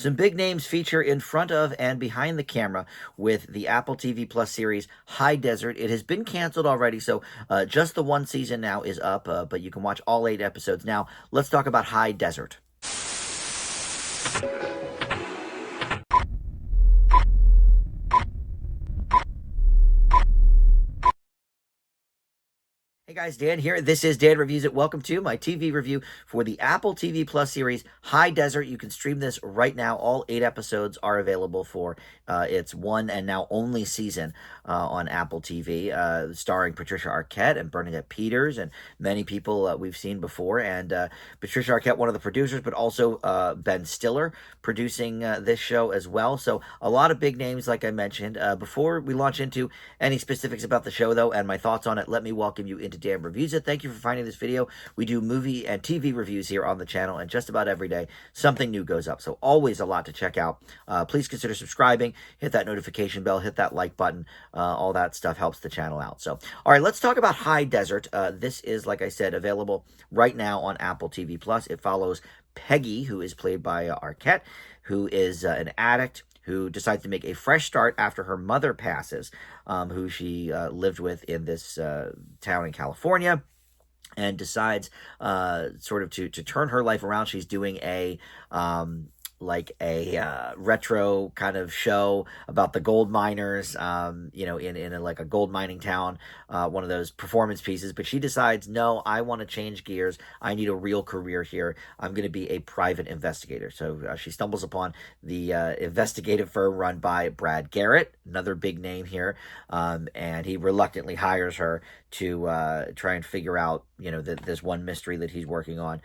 Some big names feature in front of and behind the camera with the Apple TV Plus series High Desert. It has been canceled already, so just the one season now is up, but you can watch all 8 episodes now. Let's talk about High Desert. Hey guys, Dan here. This is Dan Reviews It. Welcome to my TV review for the Apple TV Plus series High Desert. You can stream this right now. All 8 episodes are available for its one and now only season on Apple TV, starring Patricia Arquette and Bernadette Peters and many people we've seen before. And Patricia Arquette, one of the producers, but also Ben Stiller producing this show as well. So a lot of big names, like I mentioned. Before we launch into any specifics about the show, though, and my thoughts on it, let me welcome you into Dan Reviews It. Thank you for finding this video. We do movie and TV reviews here on the channel, and just about every day something new goes up. So always a lot to check out. Please consider subscribing, hit that notification bell, hit that like button. All that stuff helps the channel out. So, all right, let's talk about High Desert. This is, like I said, available right now on Apple TV Plus. It follows Peggy, who is played by Arquette, who is an addict who decides to make a fresh start after her mother passes, who she lived with in this town in California, and decides sort of to turn her life around. She's doing a retro kind of show about the gold miners, in like a gold mining town, one of those performance pieces. But she decides, no, I want to change gears. I need a real career here. I'm going to be a private investigator. So she stumbles upon the investigative firm run by Brad Garrett, another big name here, and he reluctantly hires her to try and figure out, this one mystery that he's working on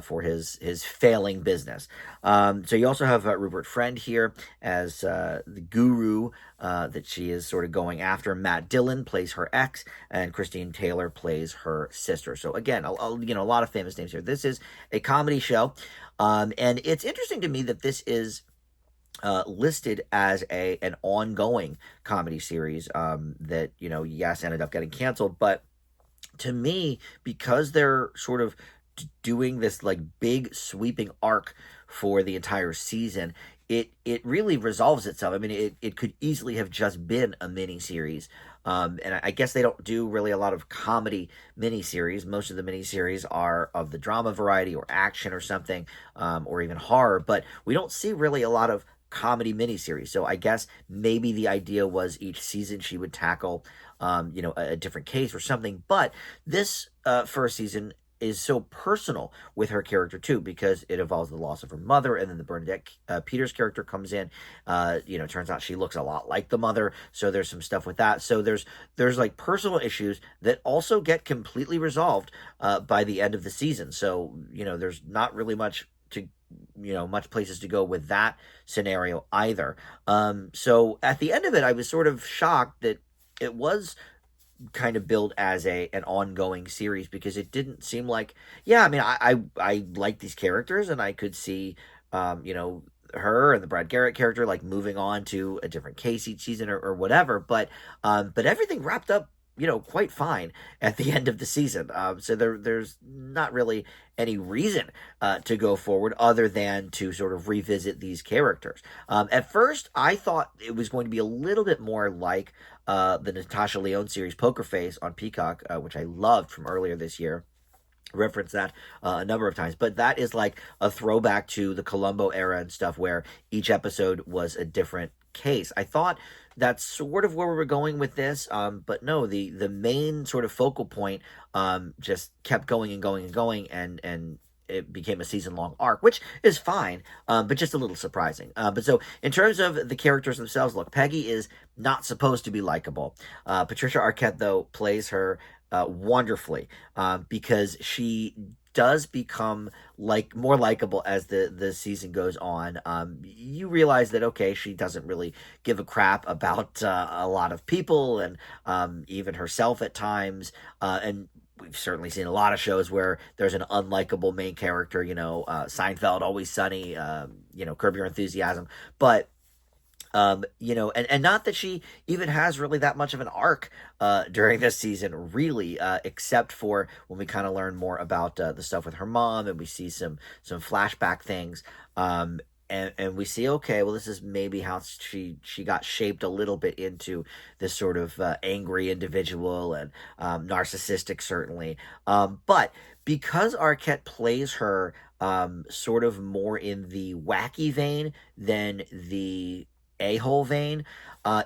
for his failing business. So you also have Rupert Friend here as the guru that she is sort of going after. Matt Dillon plays her ex, and Christine Taylor plays her sister. So again, a lot of famous names here. This is a comedy show, and it's interesting to me that this is listed as an ongoing comedy series that, yes, ended up getting canceled. But to me, because they're sort of doing this like big sweeping arc for the entire season, it really resolves itself. I mean, it could easily have just been a mini series. And I guess they don't do really a lot of comedy miniseries. Most of the miniseries are of the drama variety or action or something, or even horror. But we don't see really a lot of comedy miniseries. So I guess maybe the idea was each season she would tackle, a different case or something. But this first season is so personal with her character too, because it involves the loss of her mother, and then the Bernadette Peters character comes in. Turns out she looks a lot like the mother, so there's some stuff with that. So there's like personal issues that also get completely resolved by the end of the season. So there's not really much places to go with that scenario either. So at the end of it, I was sort of shocked that it was kind of billed as an ongoing series, because it didn't seem like, I like these characters, and I could see, her and the Brad Garrett character like moving on to a different case each season or whatever. But everything wrapped up, quite fine at the end of the season. So there's not really any reason to go forward other than to sort of revisit these characters. At first, I thought it was going to be a little bit more like the Natasha Lyonne series Poker Face on Peacock, which I loved from earlier this year. Reference that a number of times, but that is like a throwback to the Columbo era and stuff, where each episode was a different case. I thought that's sort of where we were going with this, but no, the main sort of focal point just kept going and going and going, and it became a season-long arc, which is fine, but just a little surprising. But so, in terms of the characters themselves, look, Peggy is not supposed to be likable. Patricia Arquette, though, plays her wonderfully, because she does become more likable as the season goes on. You realize that, okay, she doesn't really give a crap about a lot of people, and even herself at times, and we've certainly seen a lot of shows where there's an unlikable main character, Seinfeld, Always Sunny, Curb Your Enthusiasm, but and not that she even has really that much of an arc during this season, really, except for when we kind of learn more about the stuff with her mom, and we see some flashback things. and we see, okay, well, this is maybe how she got shaped a little bit into this sort of angry individual and narcissistic, certainly. But because Arquette plays her sort of more in the wacky vein than the a-hole vein,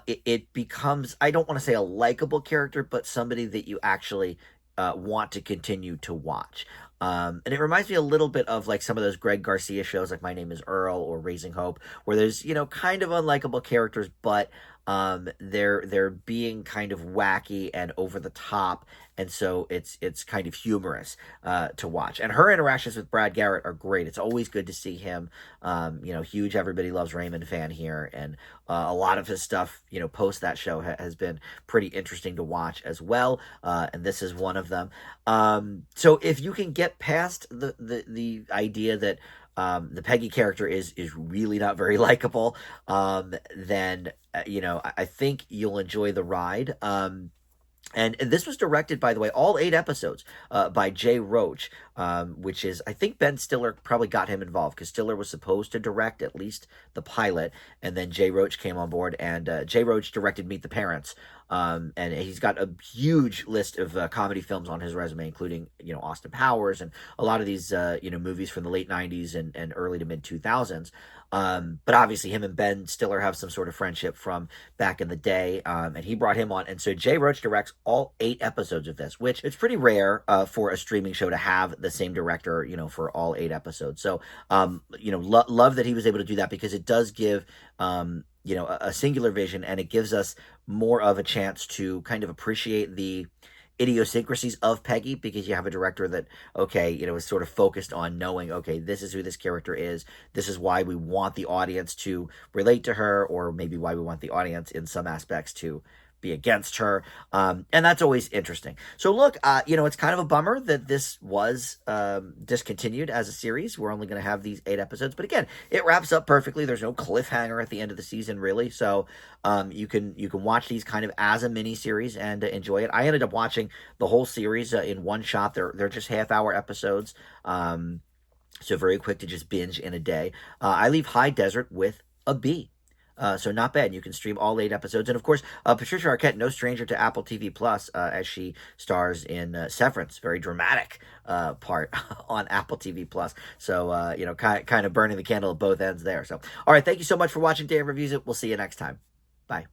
it becomes, I don't want to say a likable character, but somebody that you actually want to continue to watch. And it reminds me a little bit of like some of those Greg Garcia shows, like My Name is Earl or Raising Hope, where there's, kind of unlikable characters, but they're being kind of wacky and over the top, and so it's kind of humorous to watch. And her interactions with Brad Garrett are great. It's always good to see him. Huge Everybody Loves Raymond fan here, and a lot of his stuff, post that show has been pretty interesting to watch as well. And this is one of them. So if you can get past the idea that the Peggy character is really not very likable, then I think you'll enjoy the ride. And this was directed, by the way, all 8 episodes by Jay Roach, which is, I think Ben Stiller probably got him involved because Stiller was supposed to direct at least the pilot, and then Jay Roach came on board, and Jay Roach directed Meet the Parents, and he's got a huge list of comedy films on his resume, including, Austin Powers and a lot of these, movies from the late 90s and early to mid 2000s. But obviously him and Ben Stiller have some sort of friendship from back in the day, and he brought him on. And so Jay Roach directs all 8 episodes of this, which it's pretty rare for a streaming show to have the same director, for all 8 episodes. So, love that he was able to do that, because it does give, a singular vision, and it gives us more of a chance to kind of appreciate the idiosyncrasies of Peggy, because you have a director that, okay, is sort of focused on knowing, okay, this is who this character is. This is why we want the audience to relate to her, or maybe why we want the audience in some aspects to be against her. And that's always interesting. So look, it's kind of a bummer that this was discontinued as a series. We're only going to have these 8 episodes, but again, it wraps up perfectly. There's no cliffhanger at the end of the season, really. So you can watch these kind of as a mini series and enjoy it. I ended up watching the whole series in one shot. They're just half-hour episodes. So very quick to just binge in a day. I leave High Desert with a B. So not bad. You can stream all 8 episodes. And of course, Patricia Arquette, no stranger to Apple TV Plus, as she stars in Severance, very dramatic part on Apple TV Plus. So, kind of burning the candle at both ends there. So, all right. Thank you so much for watching Dave Reviews It. We'll see you next time. Bye.